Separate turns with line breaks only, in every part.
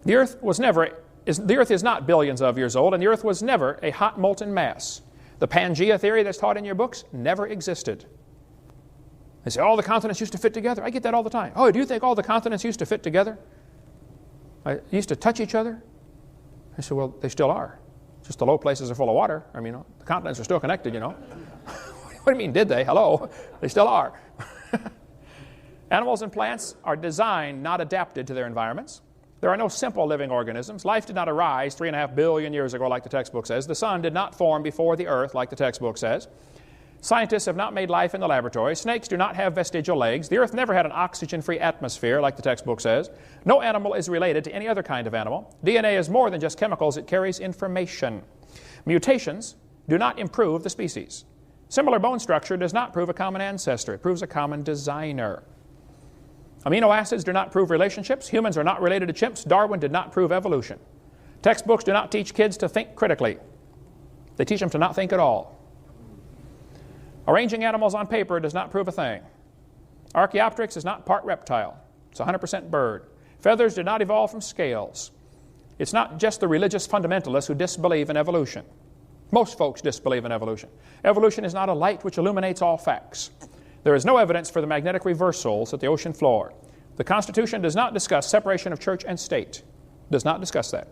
The Earth is not billions of years old, and the Earth was never a hot molten mass. The Pangea theory that's taught in your books never existed. They say all the continents used to fit together. I get that all the time. Oh, do you think all the continents used to fit together? Used to touch each other? I said, well, they still are. Just the low places are full of water. I mean, the continents are still connected, you know. What do you mean, did they? Hello. They still are. Animals and plants are designed, not adapted to their environments. There are no simple living organisms. Life did not arise 3.5 billion years ago like the textbook says. The sun did not form before the earth like the textbook says. Scientists have not made life in the laboratory. Snakes do not have vestigial legs. The earth never had an oxygen-free atmosphere like the textbook says. No animal is related to any other kind of animal. DNA is more than just chemicals. It carries information. Mutations do not improve the species. Similar bone structure does not prove a common ancestor. It proves a common designer. Amino acids do not prove relationships. Humans are not related to chimps. Darwin did not prove evolution. Textbooks do not teach kids to think critically. They teach them to not think at all. Arranging animals on paper does not prove a thing. Archaeopteryx is not part reptile. It's 100% bird. Feathers did not evolve from scales. It's not just the religious fundamentalists who disbelieve in evolution. Most folks disbelieve in evolution. Evolution is not a light which illuminates all facts. There is no evidence for the magnetic reversals at the ocean floor. The Constitution does not discuss separation of church and state. Does not discuss that.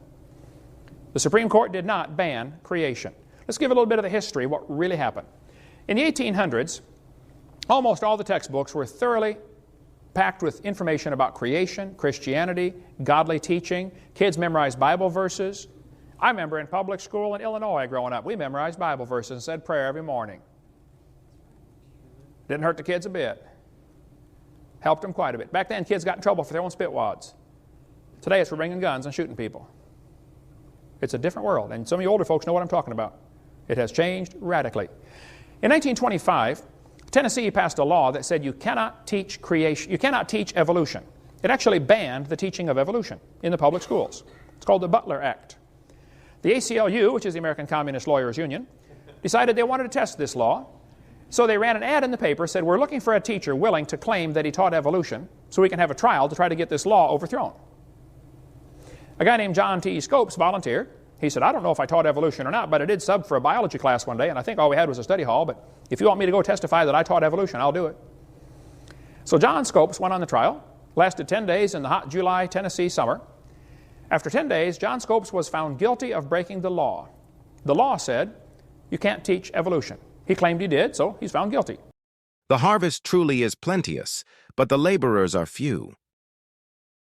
The Supreme Court did not ban creation. Let's give a little bit of the history of what really happened. In the 1800s, almost all the textbooks were thoroughly packed with information about creation, Christianity, godly teaching. Kids memorized Bible verses. I remember in public school in Illinois growing up, we memorized Bible verses and said prayer every morning. Didn't hurt the kids a bit. Helped them quite a bit. Back then, kids got in trouble for their own spitwads. Today, it's for bringing guns and shooting people. It's a different world, and some of you older folks know what I'm talking about. It has changed radically. In 1925, Tennessee passed a law that said you cannot teach creation, you cannot teach evolution. It actually banned the teaching of evolution in the public schools. It's called the Butler Act. The ACLU, which is the American Communist Lawyers Union, decided they wanted to test this law. So they ran an ad in the paper, said, we're looking for a teacher willing to claim that he taught evolution so we can have a trial to try to get this law overthrown. A guy named John T. Scopes volunteered. He said, I don't know if I taught evolution or not, but I did sub for a biology class one day, and I think all we had was a study hall, but if you want me to go testify that I taught evolution, I'll do it. So John Scopes went on the trial, lasted 10 days in the hot July, Tennessee summer. After 10 days, John Scopes was found guilty of breaking the law. The law said, you can't teach evolution. He claimed he did, so he's found guilty.
The harvest truly is plenteous, but the laborers are few.